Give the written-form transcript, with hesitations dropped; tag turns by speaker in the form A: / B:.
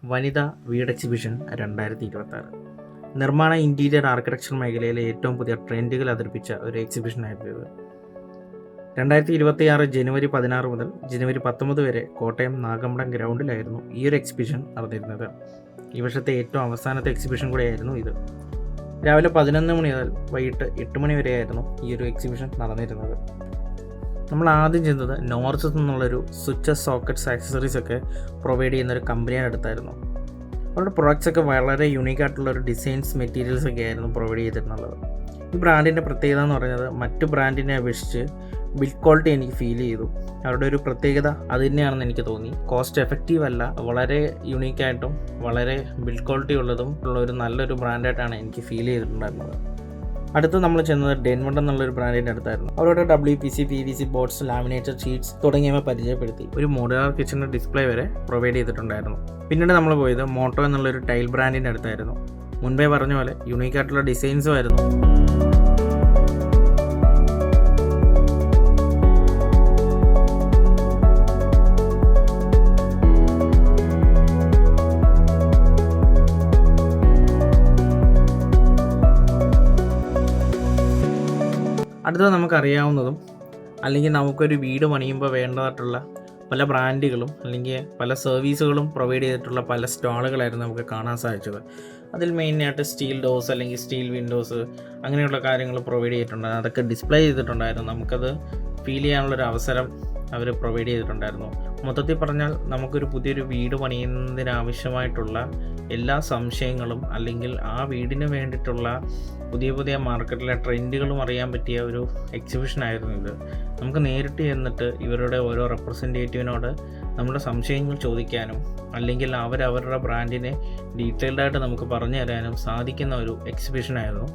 A: വനിതാ വീട് എക്സിബിഷൻ 2026. നിർമ്മാണ ഇൻറ്റീരിയർ ആർക്കിടെക്ചർ മേഖലയിലെ ഏറ്റവും പുതിയ ട്രെൻഡുകൾ അവതരിപ്പിച്ച ഒരു എക്സിബിഷനായിരുന്നു ഇത്. 2026 ജനുവരി 16 മുതൽ ജനുവരി 19 വരെ കോട്ടയം നാഗമ്പടം ഗ്രൗണ്ടിലായിരുന്നു ഈ ഒരു എക്സിബിഷൻ നടന്നിരുന്നത്. ഈ വർഷത്തെ ഏറ്റവും അവസാനത്തെ എക്സിബിഷൻ കൂടെയായിരുന്നു ഇത്. രാവിലെ 11 മണി മുതൽ വൈകിട്ട് 8 മണി വരെയായിരുന്നു ഈ ഒരു എക്സിബിഷൻ നടന്നിരുന്നത്. നമ്മൾ ആദ്യം ചെയ്യുന്നത് നോർത്ത് നിന്നുള്ളൊരു സ്വിച്ചസ്, സോക്കറ്റ്സ്, ആക്സസറീസ് ഒക്കെ പ്രൊവൈഡ് ചെയ്യുന്നൊരു കമ്പനിയുടെ അടുത്തായിരുന്നു. അവരുടെ പ്രൊഡക്ട്സ് ഒക്കെ വളരെ യുണീക്കായിട്ടുള്ളൊരു ഡിസൈൻസ്, മെറ്റീരിയൽസ് ഒക്കെ ആയിരുന്നു പ്രൊവൈഡ് ചെയ്തിരുന്നുള്ളത്. ഈ ബ്രാൻഡിൻ്റെ പ്രത്യേകത എന്ന് പറയുന്നത് മറ്റു ബ്രാൻഡിനെ അപേക്ഷിച്ച് ബിൽഡ് ക്വാളിറ്റി എനിക്ക് ഫീൽ ചെയ്തു. അവരുടെ ഒരു പ്രത്യേകത അത് തന്നെയാണെന്ന് എനിക്ക് തോന്നി. കോസ്റ്റ് എഫക്റ്റീവ് അല്ല, വളരെ യുണീക്കായിട്ടും വളരെ ബിൽഡ് ക്വാളിറ്റി ഉള്ളതും ഉള്ള ഒരു നല്ലൊരു ബ്രാൻഡായിട്ടാണ് എനിക്ക് ഫീൽ ചെയ്തിട്ടുണ്ടായിരുന്നത്. അടുത്ത് നമ്മൾ ചെന്നത് ഡെൻവൺ എന്നുള്ളൊരു ബ്രാൻഡിൻ്റെ അടുത്തായിരുന്നു. അവരുടെ WPC, PVC boards, laminated sheets തുടങ്ങിയവ പരിചയപ്പെടുത്തി. ഒരു മോഡുലാർ കിച്ചണിൻ്റെ ഡിസ്പ്ലേ വരെ പ്രൊവൈഡ് ചെയ്തിട്ടുണ്ടായിരുന്നു. പിന്നീട് നമ്മൾ പോയത് മോട്ടോ എന്നുള്ളൊരു ടൈൽ ബ്രാൻഡിൻ്റെ അടുത്തായിരുന്നു. മുൻപേ പറഞ്ഞ പോലെ യുണീക്കായിട്ടുള്ള ഡിസൈൻസും ആയിരുന്നു. അടുത്തത് നമുക്കറിയാവുന്നതും അല്ലെങ്കിൽ നമുക്കൊരു വീട് പണിയുമ്പോൾ വേണ്ടതായിട്ടുള്ള പല ബ്രാൻഡുകളും അല്ലെങ്കിൽ പല സർവീസുകളും പ്രൊവൈഡ് ചെയ്തിട്ടുള്ള പല സ്റ്റാളുകളായിരുന്നു നമുക്ക് കാണാൻ സാധിച്ചത്. അതിൽ മെയിനായിട്ട് സ്റ്റീൽ ഡോർസ് അല്ലെങ്കിൽ സ്റ്റീൽ വിൻഡോസ് അങ്ങനെയുള്ള കാര്യങ്ങൾ പ്രൊവൈഡ് ചെയ്തിട്ടുണ്ടായിരുന്നു. അതൊക്കെ ഡിസ്പ്ലേ ചെയ്തിട്ടുണ്ടായിരുന്നു. നമുക്കത് ഫീൽ ചെയ്യാനുള്ളൊരു അവസരം അവർ പ്രൊവൈഡ് ചെയ്തിട്ടുണ്ടായിരുന്നു. മൊത്തത്തിൽ പറഞ്ഞാൽ നമുക്കൊരു പുതിയൊരു വീട് പണിയുന്നതിനാവശ്യമായിട്ടുള്ള എല്ലാ സംശയങ്ങളും അല്ലെങ്കിൽ ആ വീടിന് വേണ്ടിയിട്ടുള്ള പുതിയ പുതിയ മാർക്കറ്റിലെ ട്രെൻഡുകളും അറിയാൻ പറ്റിയ ഒരു എക്സിബിഷനായിരുന്നു ഇത്. നമുക്ക് നേരിട്ട് ചെന്നിട്ട് ഇവരുടെ ഓരോ റെപ്രസെൻറ്റേറ്റീവിനോട് നമ്മുടെ സംശയങ്ങൾ ചോദിക്കാനും അല്ലെങ്കിൽ അവരവരുടെ ബ്രാൻഡിനെ ഡീറ്റെയിൽഡായിട്ട് നമുക്ക് പറഞ്ഞു തരാനും സാധിക്കുന്ന ഒരു എക്സിബിഷനായിരുന്നു.